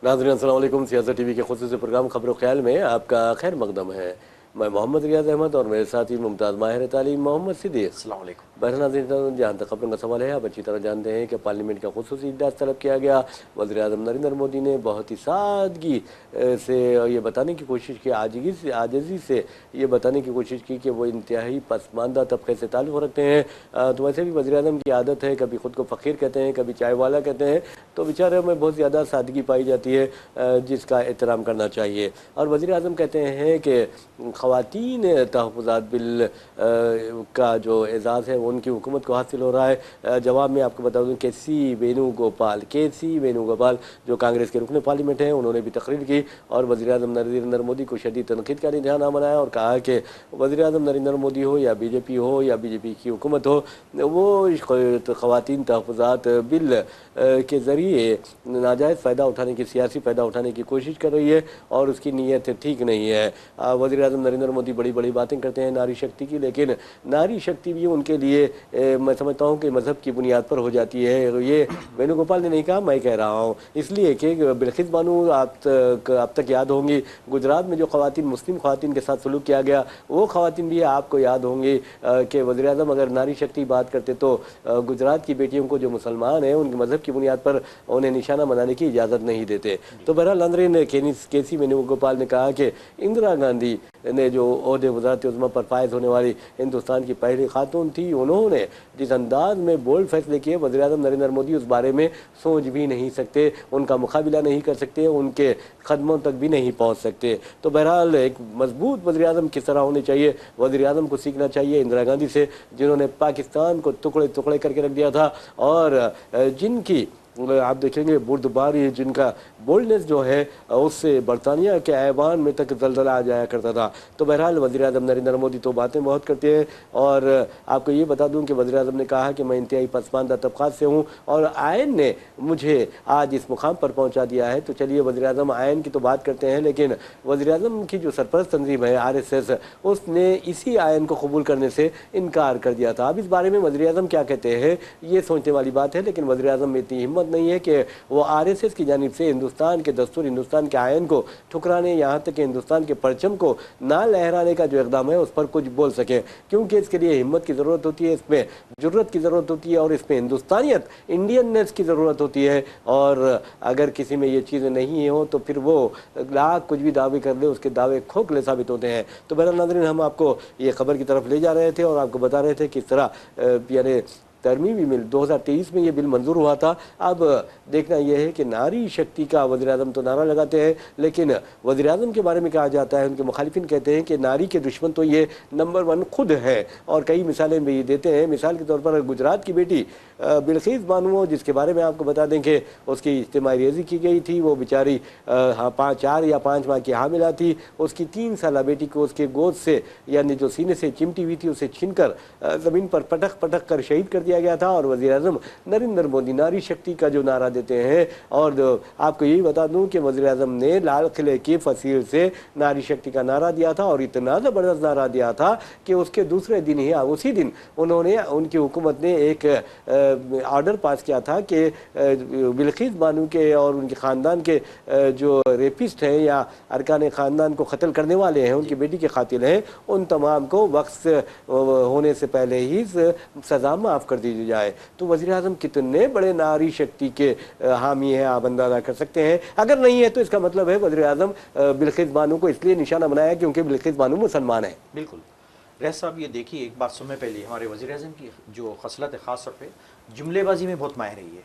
नाज़रीन अस्सलाम वालेकुम। सियासत टीवी के खुसूसी प्रोग्राम खबर ख्याल में आपका खैर मकदम है। मैं मोहम्मद रियाज अहमद और मेरे साथी मुमताज़ माहिर तालीम मोहम्मद सिद्दीक़। अस्सलाम वालेकुम। बहरहाल नाज़रीन, जहाँ तक खबरों का सवाल है, आप अच्छी तरह जानते हैं कि पार्लियामेंट का खुसूसी इजलास तलब किया गया। वज़ीर-ए-आज़म नरेंद्र मोदी ने बहुत ही सादगी से ये बताने की कोशिश की, आजिज़ी से ये बताने की कोशिश की कि वो इंतहाई पसमानदा तबके से ताल्लुक़ रखते हैं। तो वैसे भी वज़ीर-ए-आज़म की आदत है, कभी ख़ुद को फ़कीर कहते हैं, कभी चाय वाला कहते हैं, तो बेचारे में बहुत ज़्यादा सादगी पाई जाती है जिसका एहतराम करना चाहिए। और वज़ीर-ए-आज़म कहते हैं कि ख़वातीन तहफ़्फ़ुज़ात बिल का जो एज़ाज़ है वो उनकी हुकूमत को हासिल हो रहा है। जवाब में आपको बता दूँ के सी वेणुगोपाल जो कांग्रेस के रुकन पार्लियामेंट हैं, उन्होंने भी तकरीर की और वज़ीर-ए-आज़म नरेंद्र मोदी को शदीद तनक़ीद का निशाना बनाया और कहा कि वज़ीर-ए-आज़म नरेंद्र मोदी हो या बीजेपी हो या बीजेपी की हुकूमत हो, वो ख़वातीन तहफ़्फ़ुज़ात बिल के ज़रिए नाजायज़ फ़ायदा उठाने की, सियासी फ़ायदा उठाने की कोशिश कर रही है और उसकी नीयत ठीक नहीं है। वज़ीर-ए-आज़म नरेंद्र मोदी बड़ी बड़ी बातें करते हैं नारी शक्ति की, लेकिन नारी शक्ति भी उनके लिए मैं समझता हूँ कि मज़हब की बुनियाद पर हो जाती है। ये वेणुगोपाल ने नहीं कहा, मैं कह रहा हूँ, इसलिए कि बिल्किस बानो आप तक याद होंगी, गुजरात में जो ख़वातीन मुस्लिम ख़वातीन के साथ सलूक किया गया, वो ख़वातीन भी आपको याद होंगी कि वज़ीर-ए-आज़म अगर नारी शक्ति बात करते तो गुजरात की बेटियों को जो मुसलमान हैं उनके मज़हब की बुनियाद पर उन्हें निशाना बनाने की इजाज़त नहीं देते। तो बहरहाल नाज़रीन, के सी वेणुगोपाल ने कहा कि इंदिरा गांधी ने जो ओहदे वज़ारत उज़्मा पर फायज़ होने वाली हिंदुस्तान की पहली खातून थी, उन्होंने जिस अंदाज में बोल्ड फैसले किए, वज़ीर-ए-आज़म नरेंद्र मोदी उस बारे में सोच भी नहीं सकते, उनका मुकाबला नहीं कर सकते, उनके कदमों तक भी नहीं पहुँच सकते। तो बहरहाल एक मजबूत वज़ीर-ए-आज़म किस तरह होने चाहिए, वज़ीर-ए-आज़म को सीखना चाहिए इंदिरा गांधी से, जिन्होंने पाकिस्तान को टुकड़े टुकड़े करके रख दिया था और जिनकी आप देखेंगे बुर्दबारी, जिनका बोल्डनेस जो है उससे बरतानिया के ऐवान में तक जलजला आ जाया करता था। तो बहरहाल वज़ीर-ए-आज़म नरेंद्र मोदी तो बातें बहुत करते हैं और आपको ये बता दूं कि वज़ीर-ए-आज़म ने कहा कि मैं इंतहाई पसमानदा तबक़ात से हूँ और आयन ने मुझे आज इस मुकाम पर पहुँचा दिया है। तो चलिए वज़ीर-ए-आज़म आयन की तो बात करते हैं, लेकिन वज़ीर-ए-आज़म की जो सरपरस्त तंजीम है RSS, उसने इसी आयन को कबूल करने से इनकार कर दिया था। अब इस बारे में वज़ीर-ए-आज़म क्या कहते हैं, ये सोचने वाली बात है, लेकिन वज़ीर-ए-आज़म में इतनी हिम्मत नहीं है कि वो RSS की जानिब से हिंदुस्तान के दस्तूर, हिंदुस्तान के आयन को ठुकराने, यहाँ तक कि हिंदुस्तान के परचम को ना लहराने का जो इक़दाम है उस पर कुछ बोल सकें, क्योंकि इसके लिए हिम्मत की ज़रूरत होती है, इसमें जुर्रत की ज़रूरत होती है और इसमें हिंदुस्तानियत, इंडियननेस की ज़रूरत होती है। और अगर किसी में ये चीज़ें नहीं हो तो फिर वो लाख कुछ भी दावे कर ले, उसके दावे खोखले साबित होते हैं। तो बहरहाल नाज़रीन, हम आपको ये खबर की तरफ ले जा रहे थे और आपको बता रहे थे किस तरह यानी तरमीमी बिल 2023 में ये बिल मंजूर हुआ था। अब देखना यह है कि नारी शक्ति का वज़ीर-ए-आज़म तो नारा लगाते हैं, लेकिन वज़ीर-ए-आज़म के बारे में कहा जाता है, उनके मुखालिफिन कहते हैं कि नारी के दुश्मन तो ये नंबर 1 खुद है और कई मिसालें भी देते हैं। मिसाल के तौर पर गुजरात की बेटी बिल्किस बानो, जिसके बारे में आपको बता दें कि उसकी इज्तिमाई रेज़ी की गई थी, वो बेचारी 4 या 5 माह की हामिला थी। उसकी 3 साला बेटी को उसके गोद से यानी जो सीने से चिमटी हुई थी उसे छीनकर ज़मीन पर पटक पटक कर शहीद कर दिया गया था। और वज़ीर-ए-आज़म नरेंद्र मोदी नारी शक्ति का जो नारा देते हैं, और आपको यही बता दूं कि वज़ीर-ए-आज़म ने लाल किले की फसील से नारी शक्ति का नारा दिया था और इतना ज़बरदस्त नारा दिया था कि उसके दूसरे दिन ही, उसी दिन उन्होंने, उनकी हुकूमत ने एक ऑर्डर पास किया था कि बिल्किस बानो के और उनके ख़ानदान के जो रेपिस्ट हैं या अरकान ख़ानदान को कत्ल करने वाले हैं, उनकी बेटी के कातिल हैं, उन तमाम को वक्त होने से पहले ही सज़ा माफ़ कर दी जाए। तो वज़ीर-ए-आज़म कितने बड़े नारी शक्ति के हामी हैं, आप अंदाज़ा कर सकते हैं। अगर नहीं है तो इसका मतलब है वज़ीर-ए-आज़म बिल्किस बानो को इसलिए निशाना बनाया क्योंकि बिल्किस बानो मुसलमान है। बिल्कुल रह साहब, ये देखिए, एक बात सुनने पहले, हमारे वज़ीर-ए-आज़म की जो खसलत है ख़ास तौर पे जुमलेबाजी में बहुत माहिर रही है,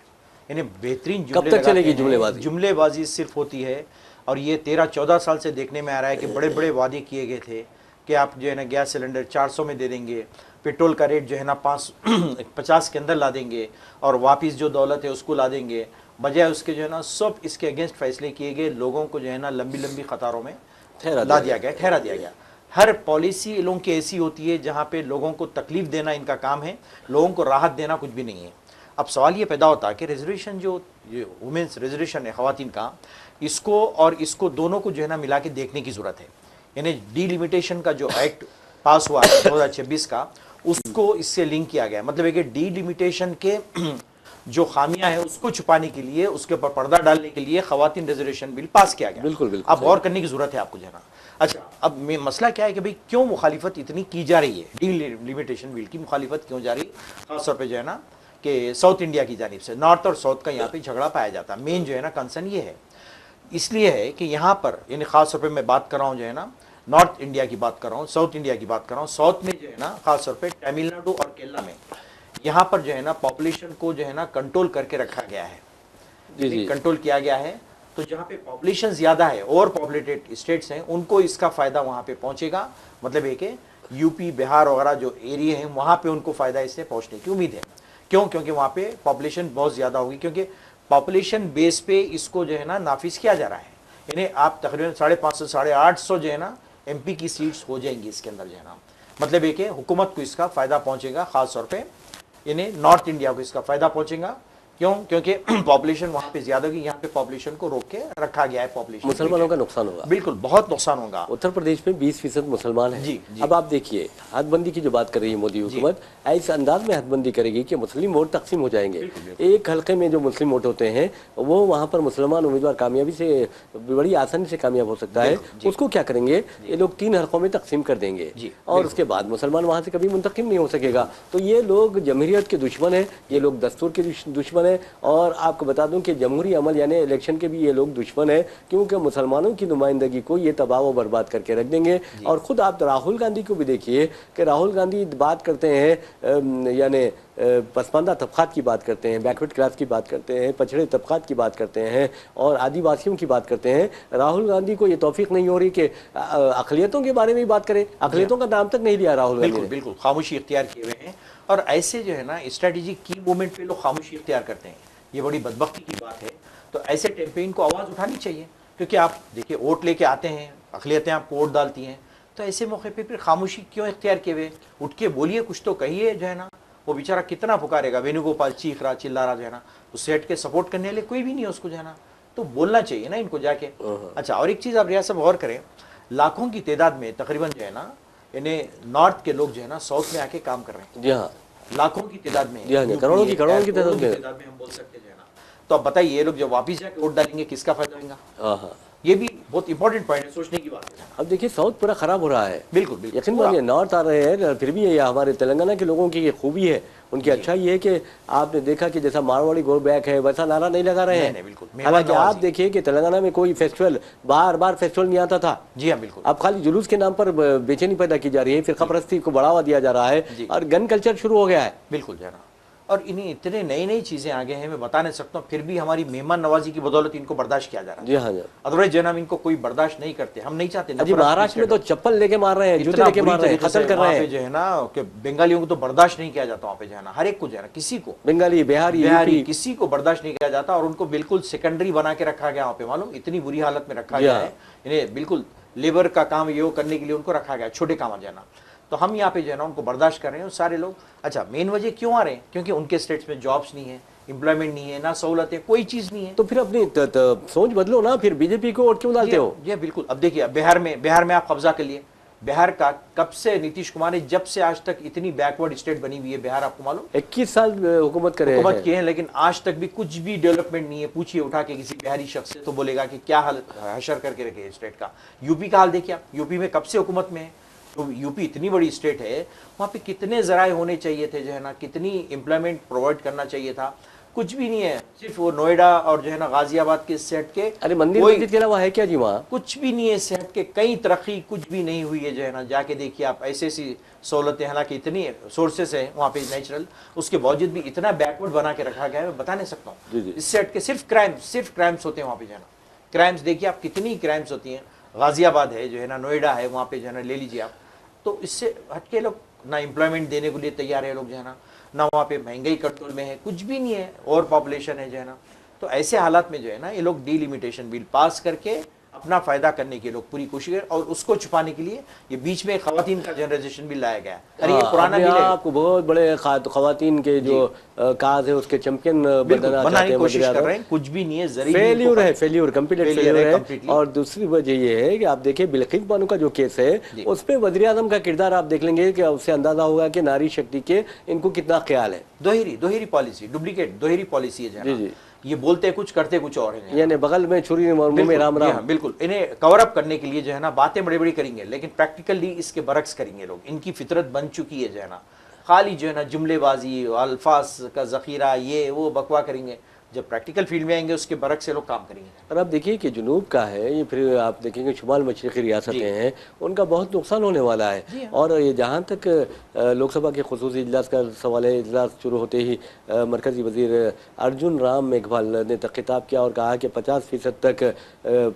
यानी बेहतरीन कब तक चलेगी जुमलेबाजी? जुमलेबाजी सिर्फ होती है और ये 13-14 साल से देखने में आ रहा है कि बड़े बड़े वादे किए गए थे कि आप जो है ना गैस सिलेंडर 400 में दे देंगे, पेट्रोल का रेट जो है ना 50 के अंदर ला देंगे और वापस जो दौलत है उसको ला देंगे। बजाय उसके जो है ना सब इसके अगेंस्ट फैसले किए गए, लोगों को जो है ना लंबी लंबी कतारों में ठहरा दिया गया। हर पॉलिसी इन लोगों की ऐसी होती है जहाँ पे लोगों को तकलीफ देना इनका काम है, लोगों को राहत देना कुछ भी नहीं है। अब सवाल ये पैदा होता है कि रिजर्वेशन जो वुमेंस रिजर्वेशन है ख़वातीन का, इसको और इसको दोनों को जो है ना मिला के देखने की जरूरत है। यानी डीलिमिटेशन का जो एक्ट पास हुआ है 2026 का, उसको इससे लिंक किया गया है। मतलब है कि डीलिमिटेशन के जो खामियां हैं उसको छुपाने के लिए, उसके ऊपर पर्दा डालने के लिए खवातीन रिजर्वेशन बिल पास किया गया। बिल्कुल बिल्कुल अब गौर करने की जरूरत है आपको जो है ना। अच्छा, अब मसला क्या है कि भाई क्यों मुखालिफत इतनी की जा रही है, डीलिमिटेशन बिल की मुखालिफत क्यों जा रही है, खासतौर पर जो है ना कि साउथ इंडिया की जानिब से। नॉर्थ और साउथ का यहाँ पे झगड़ा पाया जाता है। मेन जो है ना कंसर्न ये है, इसलिए है कि यहाँ पर यानी खासतौर पर मैं बात कर रहा हूँ जो है ना नॉर्थ इंडिया की बात कर रहा हूँ, साउथ इंडिया की बात कर रहा हूँ। साउथ में जो है ना खासतौर पर तमिलनाडु और केरला में यहाँ पर जो है ना पॉपुलेशन को जो है ना कंट्रोल करके रखा गया है, जी कंट्रोल किया गया है। तो जहाँ पे पॉपुलेशन ज्यादा है, ओवर पॉपुलेटेड स्टेट्स हैं, उनको इसका फायदा वहाँ पे पहुंचेगा। मतलब है कि यूपी बिहार वगैरह जो एरिया है वहाँ पे उनको फायदा इससे पहुंचने की उम्मीद है। क्यों? क्योंकि वहाँ पे पॉपुलेशन बहुत ज्यादा होगी, क्योंकि पॉपुलेशन बेस पे इसको जो है ना नाफिज किया जा रहा है। यानी आप तकरीबन 550 850 जो है ना MP की सीट्स हो जाएंगी इसके अंदर जो है ना। मतलब है कि हुकूमत को इसका फायदा पहुंचेगा, खासतौर पर यानी नॉर्थ इंडिया को इसका फायदा पहुंचेगा। क्यों? क्योंकि पॉपुलेशन वहां पे ज्यादा होगी, यहाँ पे पॉपुलेशन को रोक के रखा गया है। पॉपुलेशन मुसलमानों का नुकसान होगा, बिल्कुल बहुत नुकसान होगा। उत्तर प्रदेश में 20% मुसलमान हैं। जी। अब आप देखिए हदबंदी की जो बात कर रही है मोदी हुकूमत, इस अंदाज में हदबंदी करेगी कि मुस्लिम वोट तकसीम हो जाएंगे। एक हल्के में जो मुस्लिम वोट होते हैं वो वहाँ पर मुसलमान उम्मीदवार कामयाबी से बड़ी आसानी से कामयाब हो सकता है। उसको क्या करेंगे, ये लोग 3 हल्कों में तकसीम कर देंगे और उसके बाद मुसलमान वहाँ से कभी मुंतकिम नहीं हो सकेगा। तो ये लोग जमहूरियत के दुश्मन हैं, ये लोग दस्तूर के दुश्मन हैं। और आपको बता दूं कि जमहूरी अमल यानी इलेक्शन के भी ये लोग दुश्मन है, क्योंकि मुसलमानों की नुमाइंदगी को ये तबाह व बर्बाद करके रख देंगे। और खुद आप राहुल गांधी को भी देखिए कि राहुल गांधी बात करते हैं यानी पसमानदा तबकात की बात करते हैं, बैकवर्ड क्लास की बात करते हैं, पछड़े तबकात की बात करते हैं और आदिवासियों की बात करते हैं। राहुल गांधी को ये तौफीक नहीं हो रही कि अक़लियतों के बारे में भी बात करें। अक़लियतों का नाम तक नहीं लिया राहुल गांधी ने। बिल्कुल खामोशी इख्तियार किए हुए हैं। और ऐसे जो है ना स्ट्रेटेजी की मूवमेंट पे लोग खामोशी इख्तियार करते हैं, ये बड़ी बदबख्ती की बात है। तो ऐसे कैंपेन को आवाज़ उठानी चाहिए, क्योंकि आप देखिए वोट लेके आते हैं, अक़लियतें आपको वोट डालती हैं, तो ऐसे मौके पे फिर खामोशी क्यों इख्तियार किए हुए? उठ के बोलिए, कुछ तो कहिए जो है ना। वो बेचारा कितना पुकारेगा, वेणुगोपाल चीख रहा चिल्ला रहा जो है ना, उससे हट के सपोर्ट करने वाले कोई भी नहीं है उसको जो है ना। तो बोलना चाहिए ना इनको जाके। अच्छा, और एक चीज़ आप रियासत गौर करें, लाखों की तादाद में तकरीबन जो है ना इन्हें नॉर्थ के लोग जो है ना साउथ में आके काम कर रहे हैं। जी हाँ, लाखों की तादाद में, करोड़ों की तादाद में हम बोल सकते हैं ना। तो अब बताइए ये लोग जब वापिस जाके वोट डालेंगे किसका फायदा होगा? ये भी बहुत इंपॉर्टेंट पॉइंट है, सोचने की बात है। अब देखिए साउथ पूरा खराब हो रहा है। बिल्कुल यकीन मानिए नॉर्थ आ रहे हैं, फिर भी ये हमारे तेलंगाना के लोगों की ये खूबी है, उनकी अच्छाई ये है कि आपने देखा कि जैसा मारवाड़ी गो बैक है वैसा नारा नहीं लगा रहे हैं। हालांकि आप देखिए कि तेलंगाना में कोई फेस्टिवल बार फेस्टिवल नहीं आता था। जी हाँ, बिल्कुल। अब खाली जुलूस के नाम पर बेचैनी पैदा की जा रही है, फिर खबरस्ती को बढ़ावा दिया जा रहा है और गन कल्चर शुरू हो गया है। बिल्कुल जरा, और इन्हें इतने नई चीजें आगे हैं, मैं बता नहीं सकता हूँ। फिर भी हमारी मेहमान नवाजी की बदौलत इनको बर्दाश्त किया जा रहा है। जी हाँ जी, अदरवाइज जो है हम इनको कोई बर्दाश्त नहीं करते, हम नहीं चाहते। महाराष्ट्र में तो चप्पल लेके मार रहे हैं, जूते लेके मार रहे हैं, कत्ल कर रहे हैं जो है ना। कि बंगालियों को तो बर्दाश्त नहीं किया जाता वहाँ पे जो है ना, हर एक को जो है ना, किसी को, बंगाली बिहारी किसी को बर्दाश्त नहीं किया जाता। और उनको बिल्कुल सेकेंडरी बना के रखा गया वहाँ पे, मालूम, इतनी बुरी हालत में रखा गया है इन्हें। बिल्कुल लेबर का काम ये करने के लिए उनको रखा गया, छोटे काम जो है ना। तो हम यहाँ पे जो है ना उनको बर्दाश्त कर रहे हैं सारे लोग। अच्छा, मेन वजह क्यों आ रहे हैं? क्योंकि उनके स्टेट्स में जॉब्स नहीं है, एम्प्लॉयमेंट नहीं है, ना सहूलतें, कोई चीज़ नहीं है। तो फिर अपनी सोच बदलो ना, फिर बीजेपी को वोट क्यों डालते हो? जी बिल्कुल। अब देखिए बिहार में आप कब्जा कर लिए। बिहार का कब से नीतीश कुमार ने, जब से आज तक इतनी बैकवर्ड स्टेट बनी हुई है बिहार, आपको मालूम 21 साल हुकूमत किए हैं, लेकिन आज तक भी कुछ भी डेवलपमेंट नहीं है। पूछिए उठा के किसी बिहारी शख्स से तो बोलेगा कि क्या हाल हशर करके रखे स्टेट का। यूपी का हाल देखिए आप, यूपी में कब से हुकूमत में है। तो यूपी इतनी बड़ी स्टेट है, वहाँ पे कितने ज़राए होने चाहिए थे जो है ना, कितनी एम्प्लॉयमेंट प्रोवाइड करना चाहिए था, कुछ भी नहीं है। सिर्फ वो नोएडा और जो है ना गाजियाबाद के सेट के, अरे मंदिर मस्जिद के अलावा है क्या जी वहाँ? कुछ भी नहीं है सेट के, कई तरक्की कुछ भी नहीं हुई है जो है ना। जाके देखिए आप, ऐसी सहूलतें, हालांकि इतनी सोर्सेस है वहाँ पे नेचुरल, उसके बावजूद भी इतना बैकवर्ड बना के रखा गया है, मैं बता नहीं सकता हूँ। इस सेट के सिर्फ क्राइम्स होते हैं वहाँ पे जो है ना। क्राइम्स देखिए आप, कितनी क्राइम्स होती हैं। गाजियाबाद है जो है ना, नोएडा है, वहाँ पे जो है ना ले लीजिए आप। तो इससे हटके लोग ना एम्प्लॉयमेंट देने के लिए तैयार है लोग जो है ना वहाँ पे महंगाई कंट्रोल में है, कुछ भी नहीं है, और पॉपुलेशन है जो है ना। तो ऐसे हालात में जो है ना ये लोग डीलिमिटेशन बिल पास करके अपना फायदा करने की लोग पूरी कोशिश करें, और उसको छुपाने के लिए ये बीच में खवातीन का जनरलाइजेशन बिल लाया गया। अरे ये पुराना बिल है, आपको बहुत बड़े खवातीन के जो काज है उसके चैंपियन बनाना चाहते हैं कोशिश कर रहे हैं, कुछ भी नहीं है, फेल्यूर है, फेल्यूर कंप्लीट फेल्यूर है। completely। और दूसरी वजह ये है कि आप देखिए बिल्किस बानो का जो केस है उस पे वज़ीर आज़म का किरदार आप देख लेंगे कि उससे अंदाजा होगा कि नारी शक्ति के इनको कितना ख्याल है। दोहरी पॉलिसी, डुप्लीकेट दोहरी पॉलिसी है जी जी। ये बोलते कुछ करते कुछ और है, यानी बगल में छुरी मुंह में राम राम। बिल्कुल, इन्हें कवर अप करने के लिए जो है ना बातें बड़ी बड़ी करेंगे, लेकिन प्रैक्टिकली इसके बरक्स करेंगे लोग। इनकी फितरत बन चुकी है जो है ना, खाली जो है ना जुमलेबाजी, अल्फाज का जखीरा, ये वो बकवा करेंगे। जब प्रैक्टिकल फील्ड में आएंगे उसके बरक से लोग काम करेंगे। और आप देखिए कि जुनूब का है ये, फिर आप देखेंगे शुमाल मशरक़ी रियासतें हैं, उनका बहुत नुकसान होने वाला है। और ये जहाँ तक लोकसभा के खुसूसी इजलास का सवाल है, इजलास शुरू होते ही मरकज़ी वज़ीर अर्जुन राम मेघवाल ने खिताब किया और कहा कि 50% तक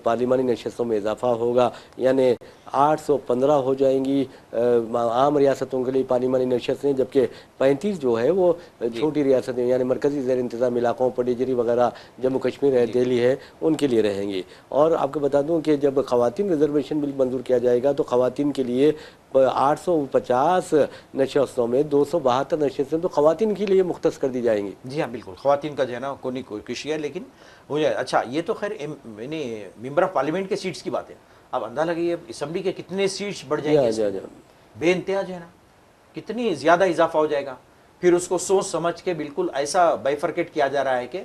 पार्लिमानी नशस्तों में इजाफा होगा, यानी 815 हो जाएंगी आम रियासतों के लिए पार्लिमानी नशस्तें, जबकि 35 जो है वो छोटी रियासतें यानी मरकज़ी ज़ेर इंतज़ाम इलाकों, पडिजरी वगैरह, जम्मू कश्मीर है, दिल्ली है, उनके लिए रहेंगी। और आपको बता दूं कि जब ख़वातीन रिजर्वेशन बिल मंजूर किया जाएगा तो ख़वातीन के लिए 850 नशस्तों में 272 नशस्तें तो ख़वातीन के लिए मुख्तस कर दी जाएंगी। जी हाँ बिल्कुल, ख़वातीन का जो है ना कोई कोशिश है, लेकिन हो जाए। अच्छा, ये तो खैर मेंबर ऑफ पार्लियामेंट के सीट्स की बात है। अब अंदाजा लगाइए असम्बली के कितने सीट्स बढ़ जाएंगे बेइंतहा जो है ना, कितनी ज़्यादा इजाफा हो जाएगा। फिर उसको सोच समझ के बिल्कुल ऐसा बाइफरकेट किया जा रहा है कि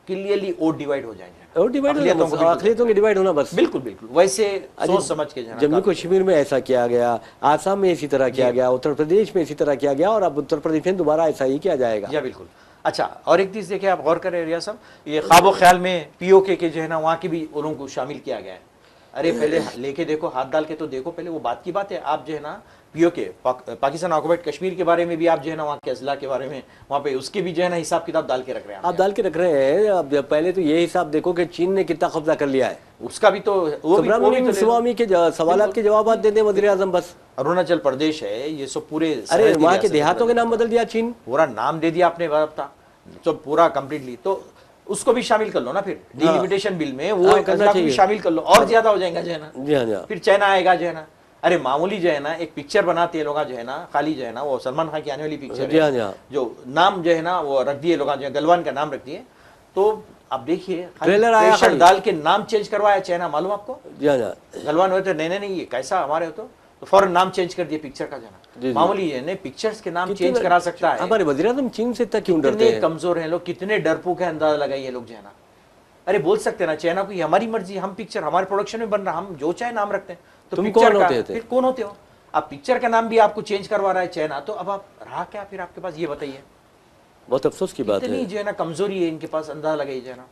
क्लियरली वोट डिवाइड हो जाएंगे, अक़लियतों के डिवाइड होना बस। बिल्कुल बिल्कुल वैसे सोच समझ के। जम्मू कश्मीर में ऐसा किया गया, आसाम में इसी तरह किया गया, उत्तर प्रदेश में इसी तरह किया गया, और अब उत्तर प्रदेश में दोबारा ऐसा ही किया जाएगा। जी बिल्कुल। अच्छा, और एक चीज़ देखिए, आप गौर करें रिया साहब, ये ख्वाबो ख्याल में POK के जो है ना वहाँ की भी लोगों को शामिल किया गया है। अरे पहले लेके देखो, हाथ डाल के तो देखो, पहले वो बात की बात है। आप जो है ना POK पाकिस्तान ऑक्युपाइड कश्मीर के बारे में भी आप जो है ना वहाँ के अजला के बारे में वहाँ पे उसके भी जो है ना हिसाब किताब डाल के रख रहे हैं। आप डाल के रख रहे हैं। अब पहले तो ये हिसाब देखो कि चीन ने कितना कब्जा कर लिया है, उसका भी तो स्वामी के सवाल के जवाब दे दें वज़ीर आज़म बस। अरुणाचल प्रदेश है ये सब पूरे, अरे वहाँ के देहातों के नाम बदल दिया चीन, पूरा नाम दे दिया आपने तो पूरा कंप्लीटली। तो उसको भी शामिल कर लो ना फिर डिलिमिटेशन बिल में, वो भी शामिल कर लो, और ज्यादा हो जाएगा जो है ना। फिर चाइना आएगा जो है ना, अरे मामूली जो है ना एक पिक्चर बनाते हैं लोग जो है ना, खाली जो है ना वो सलमान खान की आने वाली पिक्चर है, जो नाम जो है ना वो रख दिए लोग, जो गलवान का नाम रख दिए। तो आप देखिए ट्रेलर आया, डाल के नाम चेंज करवाया चाइना, मालूम आपको? गलवान हुए तो नहीं ये कैसा हमारे हो तो फौरन नाम चेंज कर दिया पिक्चर का जाना। मामूली है नहीं, पिक्चर्स के नाम चेंज करा सकता है। हमारे वज़ीर आज़म चीन से तक क्यों डरते हैं? कमजोर हैं लोग, कितने डरपोक है, अंदाजा लगाइए लोग जो है ना। अरे बोल सकते हैं ना चाइना को, हमारी मर्जी, हम पिक्चर हमारे प्रोडक्शन में बन रहा, हम जो चाहे नाम रखते हैं। तो तुम कौन होते थे? फिर कौन होते हो आप? पिक्चर का नाम भी आपको चेंज करवा रहा है चाइना, तो अब आप रहा क्या फिर आपके पास, ये बताइए। बहुत अफसोस की बात है, जो है ना कमजोरी है इनके पास, अंदाजा लगाइए जो है ना।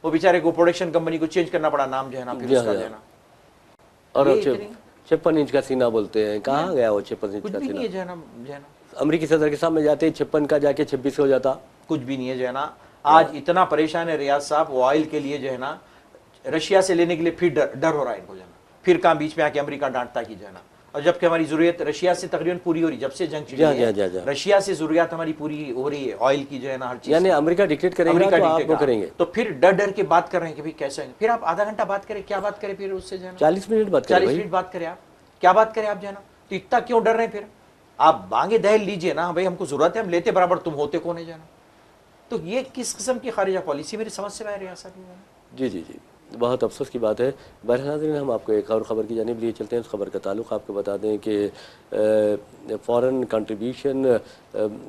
वो बेचारे को प्रोडक्शन कंपनी को चेंज करना पड़ा नाम जो है ना, फिर उसका जो है ना। और 56 इंच का सीना बोलते हैं, कहाँ गया वो 56 इंच का सीना? जो है ना अमेरिकी सदर के सामने जाते 56 का जाके 26 हो जाता। कुछ भी नहीं है जो है ना। आज इतना परेशान है रियाज साहब, वो ऑयल के लिए जो है ना रशिया से लेने के लिए फिर डर हो रहा है इनको जो है ना। फिर कहाँ बीच में आके अमेरिका डांटता की जो है ना, और जबकि हमारी जरूरत रशिया से तकरीबन पूरी हो रही, जब से जंग छिड़ी है रशिया से जरूरत हमारी पूरी हो रही है ऑयल की जो है ना, हर चीज। यानी अमेरिका डिक्टेट करेगा तो आप वो करेंगे, तो फिर डर के बात कर रहे हैं कि भाई कैसे। फिर आप आधा घंटा बात करें, क्या बात करें फिर उससे जो है 40 मिनट बात करें, 40 मिनट बात करें, आप क्या बात करें आप जो है ना। तो इतना क्यों डर रहे हैं? फिर आप मांगे दहेज लीजिए ना, भाई हमको जरूरत है, हम लेते बराबर, तुम होते कौन है जो है ना। तो ये किस किस्म की खारिजा पॉलिसी मेरी समझ से बाहर रियासत में। जी जी जी, बहुत अफसोस की बात है। बहरहाल हम आपको एक और ख़बर की जानिब लिए चलते हैं। इस खबर का ताल्लुक़ आपको बता दें कि फ़ॉरेन कंट्रीब्यूशन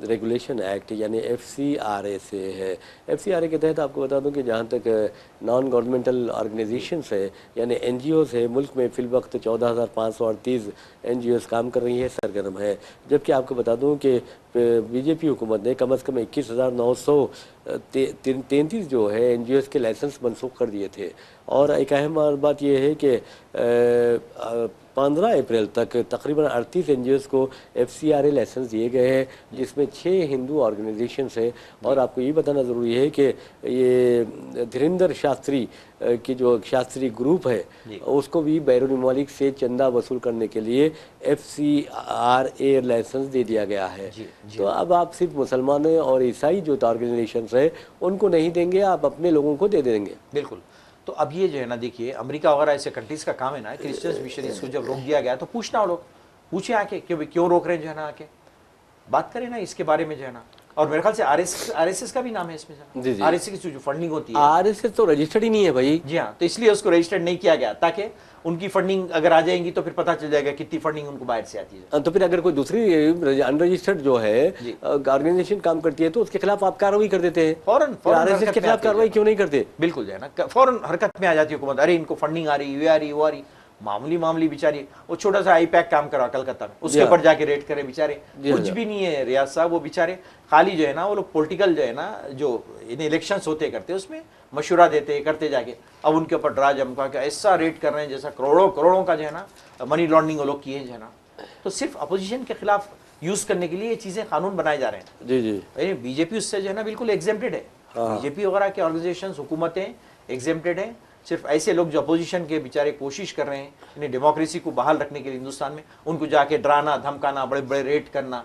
रेगुलेशन एक्ट यानी FCRA से है। FCRA के तहत आपको बता दूं कि जहां तक नॉन गवर्नमेंटल ऑर्गेनाइजेशंस है यानी NGOs है, मुल्क में फ़िलवक्त 14,538 NGOs काम कर रही है, सरगर्म है। जबकि आपको बता दूं कि BJP हुकूमत ने कम अज़ कम 21,933 जो है NGOs के लाइसेंस मनसूख कर दिए थे। और एक अहम बात यह है कि 15 अप्रैल तक तकरीबन 38 NGOs को FCRA लाइसेंस दिए गए हैं, जिसमें 6 हिंदू ऑर्गेनाइजेशंस हैं। और आपको ये बताना ज़रूरी है कि ये धीरेन्द्र शास्त्री की जो शास्त्री ग्रुप है उसको भी बैरून ममालिक से चंदा वसूल करने के लिए FCRA लाइसेंस दे दिया गया है। तो अब आप सिर्फ मुसलमानों और ईसाई जो ऑर्गेनाइजेशंस है उनको नहीं देंगे, आप अपने लोगों को दे देंगे। बिल्कुल। तो अब ये जो है ना, देखिए अमेरिका वगैरह ऐसे कंट्रीज का काम है ना, क्रिश्चियंस मिशनरीज को जब रोक दिया गया तो पूछना, वो लोग पूछे आके क्यों रोक रहे हैं जो है ना, आके बात करें ना इसके बारे में जो है ना। और मेरे ख्याल से आरएसएस का भी नाम है इसमें, आरएसएस की जो फंडिंग होती है, आरएसएस तो रजिस्टर्ड ही नहीं है भाई। जी हाँ, तो इसलिए उसको रजिस्टर्ड नहीं किया गया, ताकि उनकी फंडिंग अगर आ जाएंगी तो फिर पता चल जाएगा कितनी फंडिंग उनको बाहर से आती है। तो फिर अगर कोई दूसरी अनरजिस्टर्ड जो है ऑर्गेनाइजेशन काम करती है तो उसके खिलाफ आप कार्रवाई कर देते हैं, फौरन आरएसएस के खिलाफ कार्रवाई क्यों नहीं करते? बिल्कुल जो है ना, फौरन हरकत में आ जाती है हुकूमत, अरे इनको फंडिंग आ रही, ये आ रही, वो आ रही। मामूली बेचारी, वो छोटा सा आईपैक काम करा कलकत्ता में, उसके ऊपर जाके रेड करे बेचारे, कुछ भी नहीं है रियाज साहब, वो बेचारे खाली जो है ना, वो लोग पॉलिटिकल जो है ना, जो इन इलेक्शंस होते करते उसमें मशवरा देते करते जाके, अब उनके ऊपर ड्रा जमका के ऐसा रेड कर रहे हैं जैसा करोड़ों का जो है ना मनी लॉन्ड्रिंग वो लोग किए जो है ना। तो सिर्फ अपोजिशन के खिलाफ यूज करने के लिए ये चीजें कानून बनाए जा रहे हैं। जी जी, बीजेपी उससे जो है ना बिल्कुल एग्जेम्प्टेड है। बीजेपी वगैरह के ऑर्गेनाइजेशन, हुकूमतें एग्जेम्प्टेड है। सिर्फ ऐसे लोग जो अपोजिशन के बेचारे कोशिश कर रहे हैं इन्हें डेमोक्रेसी को बहाल रखने के लिए हिंदुस्तान में, उनको जाके डराना धमकाना, बड़े बड़े रेड करना,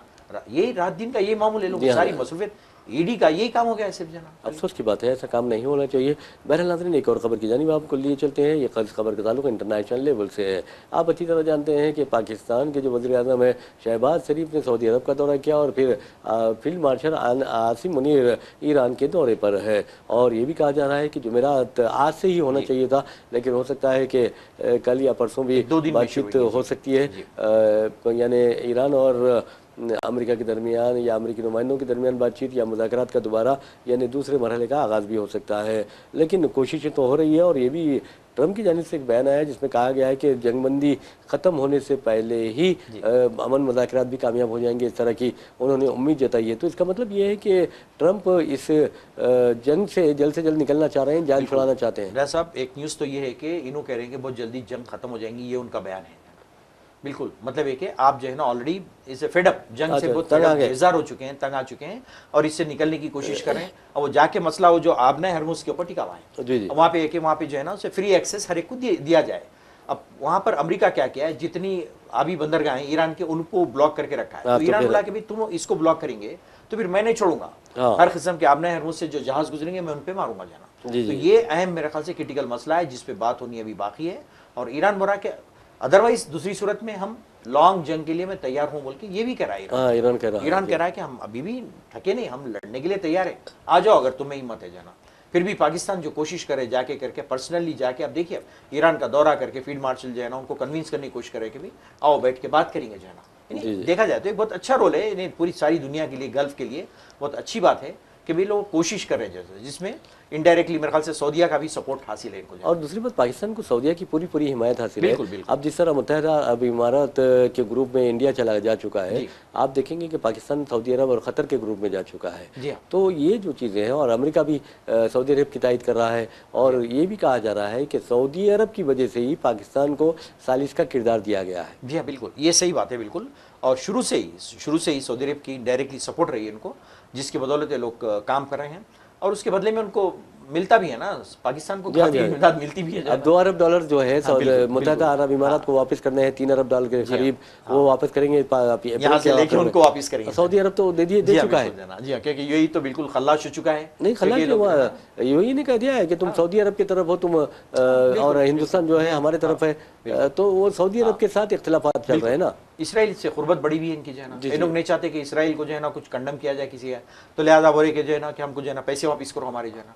ये रात दिन का ये मामूल है, लोग सारी मसरूफियत ईडी का यही काम हो गया है सिर्फ जना। अफसोस की बात है, ऐसा काम नहीं होना चाहिए। बहरहाल नाज़रीन, एक और खबर की जानिब आपको लिए चलते हैं। ये खबर का ताल्लुक इंटरनेशनल लेवल से है। आप अच्छी तरह जानते हैं कि पाकिस्तान के जो वज़ीर आज़म है शहबाज शरीफ ने सऊदी अरब का दौरा किया और फिर field marshal Asim Munir Iran के दौरे पर है। और ये भी कहा जा रहा है कि जुमेरात आज से ही होना चाहिए था, लेकिन हो सकता है कि कल या परसों भी बातचीत हो सकती है, यानी ईरान और अमेरिका के दरमियान या अमेरिकी नुमाइंदों के दरमियान बातचीत या मुज़ाकरात का दोबारा यानी दूसरे मरहले का आगाज़ भी हो सकता है। लेकिन कोशिशें तो हो रही है और ये भी ट्रंप की जानिब से एक बयान आया है जिसमें कहा गया है कि जंगबंदी ख़त्म होने से पहले ही अमन मुज़ाकरात भी कामयाब हो जाएंगे, इस तरह की उन्होंने उम्मीद जताई है। तो इसका मतलब ये है कि ट्रंप इस जंग से जल्द निकलना चाह रहे हैं, जान छुड़ाना चाहते हैं। राजा साहब, एक न्यूज़ तो ये है कि इन्हों कह रहे हैं कि बहुत जल्दी जंग खत्म हो जाएंगी, ये उनका बयान है। बिल्कुल, मतलब ये कि आप जो है ना ऑलरेडी इसे फेडअप जंग से बहुत बेजार हो चुके हैं, तंग आ चुके हैं और इससे निकलने की कोशिश कर रहे हैं। और वो जाके मसला वो जो आबना हरमुज के ऊपर टिका हुआ है, वहाँ पे एक वहाँ पे जो है ना उसे फ्री एक्सेस हर एक को दिया जाए। अब वहाँ पर अमेरिका क्या किया है, जितनी आबी बंदरगाहें ईरान के उनको ब्लॉक करके रखा है। तो ईरान बोला कि भाई तुम इसको ब्लॉक करेंगे तो फिर मैं नहीं छोड़ूंगा, हर किस्म के आबना हरमुज से जो जहाज गुजरेंगे मैं उन पर मारूंगा जाना। तो ये अहम मेरे ख्याल से क्रिटिकल मसला है जिसपे बात होनी अभी बाकी है। और ईरान बोला कि अदरवाइज दूसरी सूरत में हम लॉन्ग जंग के लिए मैं तैयार हूं बोल के ये भी कह रहा है ईरान कह रहा है कि हम अभी भी थके नहीं, हम लड़ने के लिए तैयार है, आ जाओ अगर तुम्हें हिम्मत है जाना। फिर भी पाकिस्तान जो कोशिश करे जाके करके पर्सनली जाके, अब देखिए ईरान का दौरा करके फील्ड मार्शल जो है ना उनको कन्विंस करने की कोशिश करे कि भाई आओ बैठ के बात करेंगे जो है ना। देखा जाए तो एक बहुत अच्छा रोल है, पूरी सारी दुनिया के लिए, गल्फ के लिए बहुत अच्छी बात है कि भी लोग कोशिश कर रहे हैं, जैसे जिसमें इनडायरेक्टली मेरे ख्याल से सऊदिया का भी सपोर्ट हासिल है इनको। और दूसरी बात, पाकिस्तान को सऊदिया की पूरी हिमायत हासिल है। बिल्कुल। अब जिस तरह मुत्तहिदा अरब इमारात के ग्रुप में इंडिया चला जा चुका है, आप देखेंगे कि पाकिस्तान सऊदी अरब और क़तर के ग्रुप में जा चुका है। तो ये जो चीज़ें हैं, और अमेरिका भी सऊदी अरब की तायद कर रहा है, और ये भी कहा जा रहा है कि सऊदी अरब की वजह से ही पाकिस्तान को सालिस का किरदार दिया गया है। जी हाँ, बिल्कुल, ये सही बात है बिल्कुल। और शुरू से ही सऊदी अरब की डायरेक्टली सपोर्ट रही है इनको, जिसकी बदौलत लोग काम कर रहे हैं और उसके बदले में उनको मिलता भी है ना, पाकिस्तान को काफी इमदाद मिलती भी है। अब $2 अरब जो है मुत्तहिदा अरब इमारात को वापस करने हैं, $3 अरब के करीब वो वापस करेंगे, यहाँ से लेके उनको वापस करेंगे। सऊदी अरब तो दे चुका है जी हाँ, क्योंकि यही तो बिल्कुल खल्लास हो चुका है। नहीं खल्लास, यही नहीं कह दिया है कि तुम सऊदी अरब की तरफ हो तुम और हिंदुस्तान जो है हमारे तरफ है, तो वो सऊदी अरब के साथ इख्तिलाफात चल रहे हैं ना। इसराइल से कुर्बत बड़ी भी है इनकी जो है ना, ये लोग नहीं चाहते कि इसराइल को जो है ना कुछ कंडम किया जाए किसी है, तो लिहाजा बोले कि जो है ना कि हमको जो है ना पैसे वापस करो हमारे जो है ना।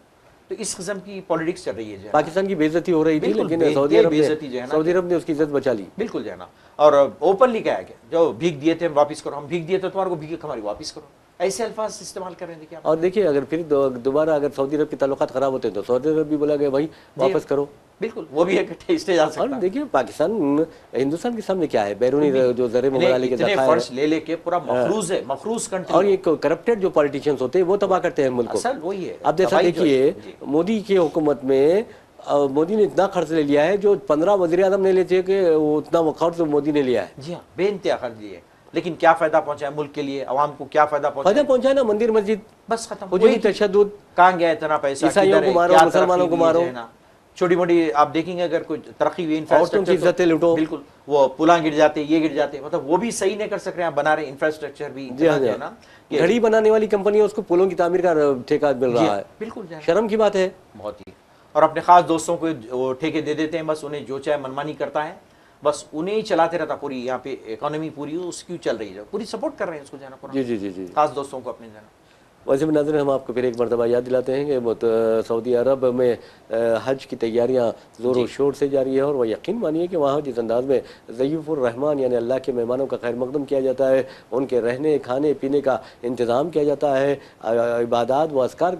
तो इस किस्म की पॉलिटिक्स चल रही है। पाकिस्तान की बेइज्जती हो रही थी, लेकिन सऊदी अरब ने उसकी इज्जत बचा ली। बिल्कुल जो है ना, और ओपनली क्या है कि जो भीख दिए थे हम वापस करो, हम भीख दिए थे तुम्हारे को भीख हमारी वापस करो, ऐसे अल्फाज इस्तेमाल कर रहे हैं। और देखिए, अगर फिर दोबारा अगर सऊदी अरब के ताल्लुकात खराब होते हैं तो सऊदी अरब भी बोला गया भाई वापस करो। बिल्कुल, वो भी एक स्टेज आ सकता है। और देखिए पाकिस्तान हिंदुस्तान के सामने क्या है, बैरूनी जो जरे मुगलाली के फर्श ले लेके पूरा मखरूज कंट्री, और ये करप्टेड जो पॉलिटिशियंस होते हैं वो तबाह करते हैं मुल्क को। असल वही है। अब जैसा देखिए मोदी की हुकूमत में मोदी ने इतना खर्च ले लिया है जो 15 वज़ीर आज़म ने लेते कि उतना खर्च मोदी ने लिया है। जी हाँ, बेइंतहा खर्च लिए, लेकिन क्या फायदा पहुंचा है मुल्क के लिए, अवाम को क्या फायदा पहुंचा है ना, मंदिर मस्जिद बस खत्म। वही तशद्दुद, कहाँ गया इतना पैसा, ईसाइयों को मारो मुसलमानों को मारो, छोटी मोटी आप देखेंगे अगर कोई तरक्की हुई इंफ्रास्ट्रक्चर लूटो, बिल्कुल वो पुला गिर जाते, ये गिर जाते, मतलब वो भी सही नहीं कर सक रहे हैं, बना रहे इंफ्रास्ट्रक्चर भी है ना। घड़ी बनाने वाली कंपनी है उसको पुलों की तामीर का ठेका मिल रहा है, बिल्कुल शर्म की बात है बहुत ही। और अपने खास दोस्तों को वो ठेके दे देते हैं, बस उन्हें जो चाहे मनमानी करता है, बस उन्हें ही चलाते रहता। पूरी यहाँ पे इकोनॉमी पूरी उसकी चल रही है, पूरी सपोर्ट कर रहे हैं उसको जो है ना, पूरा जी जी जी जी। खास दोस्तों को अपने जो है ना। वैसे भी नाज़रीन, हम आपको फिर एक मरतबा याद दिलाते हैं कि सऊदी अरब में हज की तैयारियां ज़ोर शोर से जारी है, और वह यकीन मानिए कि वहाँ जिस अंदाज में ज़य्यफ़ुर रहमान यानी अल्लाह के मेहमानों का खैर मकदम किया जाता है, उनके रहने खाने पीने का इंतज़ाम किया जाता है, इबादत व अस्कार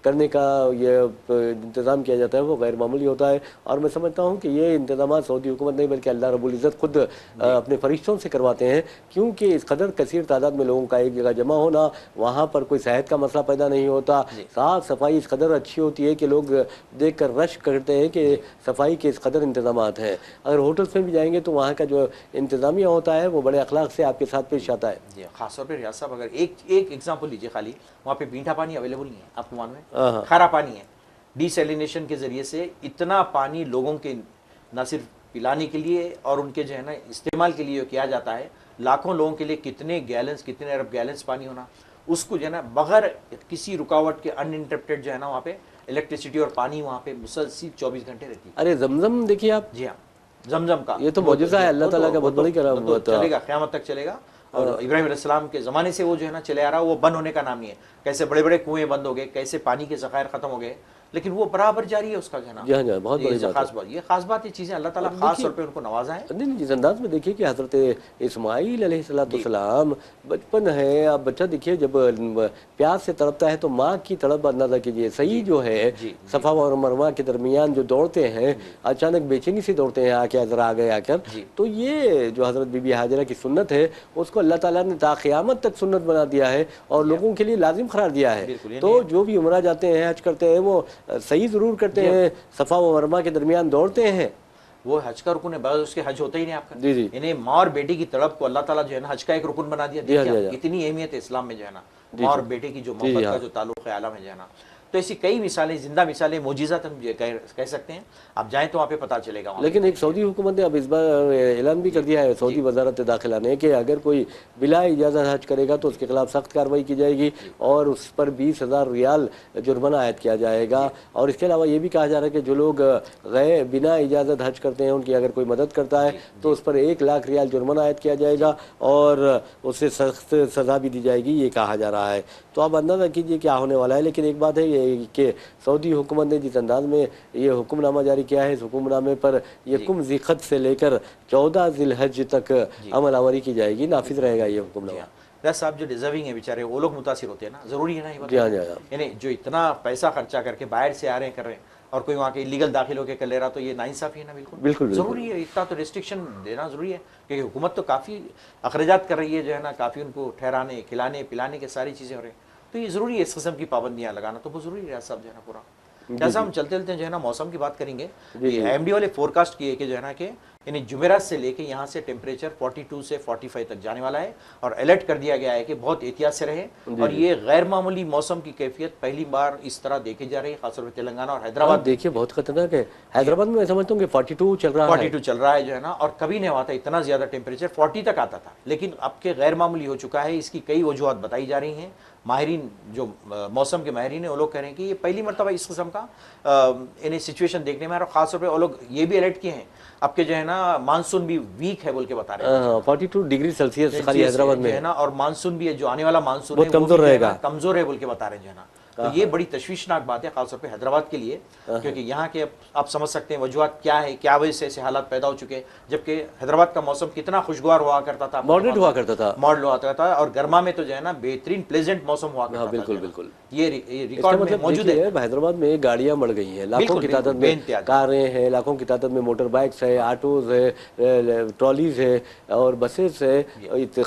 करने का ये इंतज़ाम किया जाता है, वो गैर मामूली होता है। और मैं समझता हूँ कि ये इंतज़ाम सऊदी हुकूमत नहीं बल्कि अल्लाह रब्बुल इज़्ज़त खुद अपने फरिश्तों से करवाते हैं, क्योंकि इस कदर कसीर तादाद में लोगों का एक जगह जमा होना, वहाँ पर कोई सेहत का मसला पैदा नहीं होता, साफ सफाई इस कदर अच्छी होती है कि लोग देख कर रश करते हैं कि सफाई के इस कदर इंतजामात हैं। अगर होटल्स में भी जाएंगे तो वहाँ का जो इंतज़ामिया होता है वो बड़े अखलाक से आपके साथ पेश आता है। जी, खासतौर पर रियाज साहब अगर एक एग्जाम्पल लीजिए, खाली वहाँ पे मीठा पानी अवेलेबल नहीं है, आपको मालूम है, खारा पानी है। डिसैलिनेशन के जरिए से इतना पानी लोगों के न सिर्फ पिलाने के लिए और उनके जो है ना इस्तेमाल के लिए किया जाता है, लाखों लोगों के लिए कितने गैलन्स, कितने अरब गैलन्स पानी होना, उसको जो है ना बगैर किसी रुकावट के अनइंटरप्टेड जो है ना वहाँ पे इलेक्ट्रिसिटी और पानी वहाँ पे मुसलसल 24 घंटे रहती है। अरे जमजम देखिए आप। जी हाँ, जमजम का ये तो मौजूदा है, अल्लाह ताला का बहुत बड़ी कराम हुआ था। चलेगा, क़यामत तक चलेगा। और इब्राहिम अलैहिस्सलाम के ज़माने से वो जो है ना चले आ रहा है, वो बंद होने का नाम नहीं है। कैसे बड़े बड़े कुएं बंद हो गए, कैसे पानी के ज़खायर ख़त्म हो गए, लेकिन वो बराबर जारी है उसका जो है ना। जी हाँ, बहुत बड़ी खास बात, ये खास बात, ये चीज़ें अल्लाह ताला खास तौर पे उनको नवाजा है। नहीं, जिस अंदाज में देखिए कि हज़रत इस्माईल अलैहिस्सलाम बचपन है, आप बच्चा देखिए जब प्यास से तड़पता है तो माँ की तड़प अंदाज़ा कीजिए। सही जो है सफ़ा और मरवा के दरमियान जो दौड़ते हैं, अचानक बेचैनी से दौड़ते हैं, आके ज़रा आगे आकर, तो ये जो हज़रत बीबी हाजरा की सुन्नत है उसको अल्लाह ताला ने ता क़यामत तक सुन्नत बना दिया है और लोगों के लिए लाजिम करार दिया है। तो जो भी उमरा जाते हैं, हज करते हैं, वो सही ज़रूर करते हैं, सफ़ा व मरवा के दरमियान दौड़ते हैं। वो हज का रुकन है, बस उसके हज होता ही नहीं आपका। जी जी। इन्हें माँ और बेटे की तड़प को अल्लाह ताला जो है ना हज का एक रुकन बना दिया। देखिए इतनी अहमियत है इस्लाम में जो है ना, माँ और बेटे की जो मोहब्बत का जो ताल्लुक़ है आला में जो है ना। तो ऐसी कई मिसालें, जिंदा मिसालें, मोजिज़ात हम कह सकते हैं। आप जाएं तो वहाँ पे पता चलेगा। लेकिन एक सऊदी हुकूमत ने अब इस बार ऐलान भी कर दिया है, सऊदी वजारत दाखिला ने, कि अगर कोई बिला इजाज़त हज करेगा तो उसके खिलाफ सख्त कार्रवाई की जाएगी और उस पर 20,000 रियाल जुर्माना आयद किया जाएगा। और इसके अलावा ये भी कहा जा रहा है कि जो लोग बिना इजाज़त हज करते हैं उनकी अगर कोई मदद करता है तो उस पर 1 लाख रियाल जुर्माना आयद किया जाएगा और उससे सख्त सज़ा भी दी जाएगी, ये कहा जा रहा है। तो आप अंदाज़ा कीजिए क्या होने वाला है। लेकिन एक बात है ये कि सऊदी हुकूमत ने जिस अंदाज में ये हुक्मनामा जारी किया है, इस हुक्मनामे पर यकुम ज़िलहज से लेकर 14 ज़िलहज तक अमल आवरी की जाएगी, नाफिज रहेगा ये हुक्मनामा। रस साहब जो डिजर्विंग है बेचारे, वो लोग मुतासिर होते हैं ना, ज़रूरी है ना ये। जी हाँ, यानी जो इतना पैसा खर्चा करके बाहर से आ रहे हैं, कर रहे हैं, और कोई वहाँ के इलीगल दाखिल होकर कर ले रहा, तो ये नाइंसाफ़ी है ना। बिल्कुल बिल्कुल ज़रूरी है, इतना तो रिस्ट्रिक्शन देना ज़रूरी है, क्योंकि हुकूमत तो काफ़ी अखराजात कर रही है जो है ना, काफ़ी उनको ठहराने, खिलाने पिलाने के सारी चीज़ें हो रही हैं। तो ये ज़रूरी है, इस किस्म की पाबंदियाँ लगाना तो बहुत ज़रूरी है सब जो है ना पूरा। जैसा हम चलते चलते जो है ना मौसम की बात करेंगे, एमडी वाले फोरकास्ट किए कि जो है ना कि यानी जुमेरात से लेके यहाँ से टेम्परेचर 42 से 45 तक जाने वाला है और अलर्ट कर दिया गया है कि बहुत एहतियात से रहे। और ये गैर मामूली मौसम की कैफियत पहली बार इस तरह देखी जा रही है, खासतौर पर तेलंगाना और हैदराबाद। देखिए बहुत खतरनाक है, हैदराबाद में मैं समझता हूँ कि 42 चल रहा है, 42 चल रहा है जो है ना, और कभी नहीं हुआ था इतना ज़्यादा टेम्परेचर, 40 तक आता था, लेकिन अब के गैर मामूली हो चुका है। इसकी कई वजूहत बताई जा रही हैं। माहिरीन जो मौसम के माहिरीन हैं वो लोग कह रहे हैं कि ये पहली मरतबा इस किस्म का इन्हें सिचुएशन देखने में आ रहा है। खासतौर पर वो लोग ये भी अलर्ट किए हैं आपके जो है ना मानसून भी वीक है बोल के बता रहे हैं। 42 डिग्री सेल्सियस खाली हैदराबाद में है ना, और मानसून भी है, जो आने वाला मानसून है कमजोर रहेगा, कमजोर है बोल के बता रहे हैं जो है ना। तो ये बड़ी तशवीशनाक बात है खासतौर पे हैदराबाद के लिए, क्योंकि यहाँ के आप समझ सकते हैं वजूहत क्या है, क्या वजह से ऐसे हालात पैदा हो चुके हैं। जबकि हैदराबाद का मौसम कितना खुशगवार हुआ करता था, मॉडरेट हुआ करता था, मॉडल हुआ करता था, और गर्मा में तो जो है ना बेहतरीन प्लेजेंट मौसम हुआ करता था। बिल्कुल बिल्कुल, ये रिकॉर्ड में मौजूद है। हैदराबाद में गाड़ियां बढ़ गई हैं, लाखों की तादाद में कारें हैं, लाखों की तादाद में मोटर बाइक्स है, ऑटोज है, ट्रॉलीज है और बसेस है।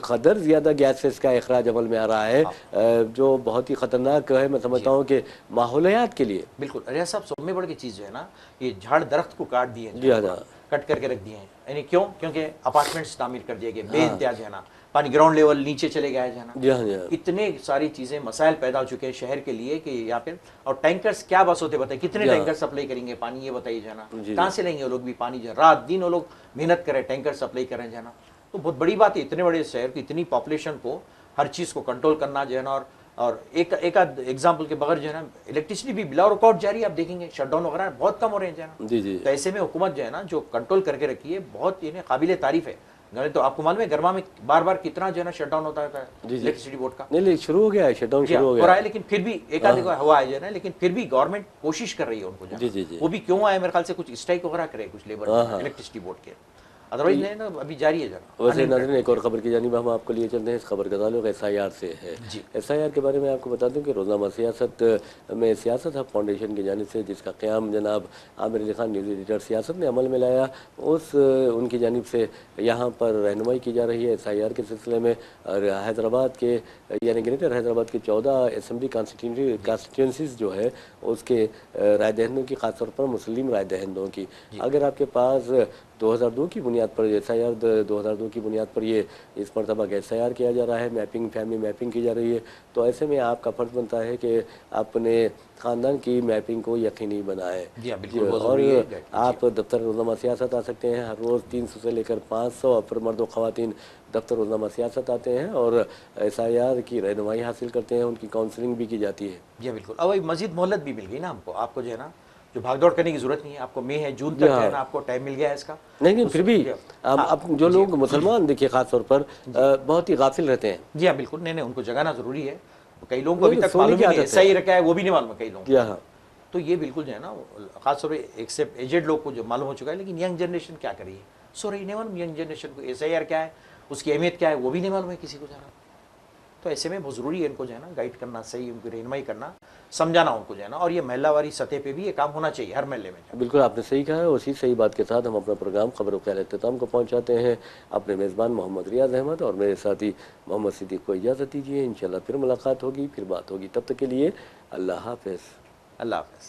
कदर ज्यादा गैसेस का अखराज अमल में आ रहा है जो बहुत ही खतरनाक है, मैं समझता हूँ कि माहौलियात के लिए। बिल्कुल। अरे साहब सब में बड़ी चीज़ जो है ना, ये झाड़ दरख्त को काट दिए, जी हाँ, कट करके रख दिए हैं। यानी क्यों? क्योंकि अपार्टमेंट्स तामीर कर दिए गए बेइंतहा जो है ना, पानी ग्राउंड लेवल नीचे चले गया है ना। जी हाँ, इतने सारी चीज़ें मसाइल पैदा हो चुके हैं शहर के लिए कि यहाँ पे। और टैंकर्स क्या बस होते बताइए, कितने टैंकर सप्लाई करेंगे पानी, ये बताइए जो है ना, कहाँ से लेंगे वो लोग भी पानी जो रात दिन वो लोग मेहनत करें, टैंकर सप्लाई करें जो है ना। तो बहुत बड़ी बात है, इतने बड़े शहर की इतनी पॉपुलेशन को हर चीज़ को कंट्रोल करना जो है ना, और और एक एग्जाम्पल के बगैर जो है ना इलेक्ट्रिसिटी भी बिला रिकॉर्ड जारी है, आप देखेंगे शटडाउन वगैरह बहुत कम हो रहे हैं जो है ना। जी जी तो ऐसे में हुकूमत जो है ना जो कंट्रोल करके रखी है बहुत इन्हें काबिल तारीफ है। तो आपको मालूम है गरमा में बार बार कितना जो है ना शटडाउन होता है इलेक्ट्रिसिटी बोर्ड का। नहीं शुरू हो गया है, शटडाउन शुरू हो हो गया रहा है, लेकिन फिर भी एक आधे को हुआ है जो है ना, लेकिन फिर भी गवर्नमेंट कोशिश कर रही है उनको जी जी जी वो भी क्यों आए मेरे ख्याल से कुछ स्ट्राइक वगैरह करे कुछ लेबर इलेक्ट्रिसिटी बोर्ड के, अदरवाइज नहीं ना अभी जारी है जरा। वैसे नाज़रीन एक और खबर की जानिब हम आपको लिए चलते हैं। इस खबर का ताल्लुक SIR से है। SIR के बारे में आपको बता दूं कि रोज़नामा सियासत में सियासत हब फाउंडेशन की जानिब से जिसका क़याम जनाब आमिर अली खान न्यूज़ एडिटर सियासत ने अमल में लाया, उनकी जानिब से यहाँ पर रहनुमाई की जा रही है SIR के सिलसिले में। हैदराबाद के यानी ग्रेटर हैदराबाद के 14 असम्बली कॉन्स्टिट्यूंसीज जो है उसके राय दहिंदों की, ख़ासतौर पर मुस्लिम राय दहिंदों की, अगर आपके पास 2002 की बुनियाद पर SIR 2002 की बुनियाद पर ये इस मरतबा SIR किया जा रहा है, मैपिंग फैमिली मैपिंग की जा रही है, तो ऐसे में आपका फ़र्ज बनता है कि अपने ख़ानदान की मैपिंग को यकीनी बनाएं। और आप दफ्तर रोज़नामा सियासत आ सकते हैं। हर रोज़ 300 से लेकर 500 अफर मर्द व ख़वातीन दफ्तर रोज़नामा सियासत आते हैं और SIR की रहनुमाई हासिल करते हैं, उनकी काउंसलिंग भी की जाती है। जी बिल्कुल। अब मज़ीद मोहलत भी मिल गई ना हमको, आपको जो है ना जो भागदौड़ करने की जरूरत नहीं है, आपको मई है जून तक है ना आपको टाइम मिल गया है इसका। लेकिन फिर भी अब जो लोग मुसलमान देखिए खास तौर पर बहुत ही गाफिल रहते हैं। जी हाँ बिल्कुल, नहीं उनको जगाना जरूरी है। कई लोगों को अभी तक मालूम नहीं SIR रखा है वो भी नहीं मालूम है कई लोगों को। तो ये बिल्कुल जो है ना खासतौर पर एक्सेप्ट एजेड लोग को जो मालूम हो चुका है, लेकिन यंग जनरेशन क्या कर रही है सो रही नहीं मालूम। यंग जनरेशन को SIR क्या है, उसकी अहमियत क्या है वो भी नहीं मालूम है किसी को जाना। तो ऐसे में बहुत ज़रूरी है इनको जो है ना गाइड करना, सही उनकी रहनुमाई करना, समझाना उनको जो है ना। और ये महिलावारी सतह पे भी ये काम होना चाहिए हर महल्ले में। बिल्कुल आपने सही कहा है। उसी सही बात के साथ हम अपना प्रोग्राम खबर ख्याल इख्तिताम को पहुँचाते हैं। अपने मेज़बान मोहम्मद रियाज अहमद और मेरे साथी मोहम्मद सिद्दीक को इजाज़त दीजिए। इंशाल्लाह फिर मुलाकात होगी, फिर बात होगी। तब तक के लिए अल्लाह हाफ़िज़। अल्लाह हाफ़िज़।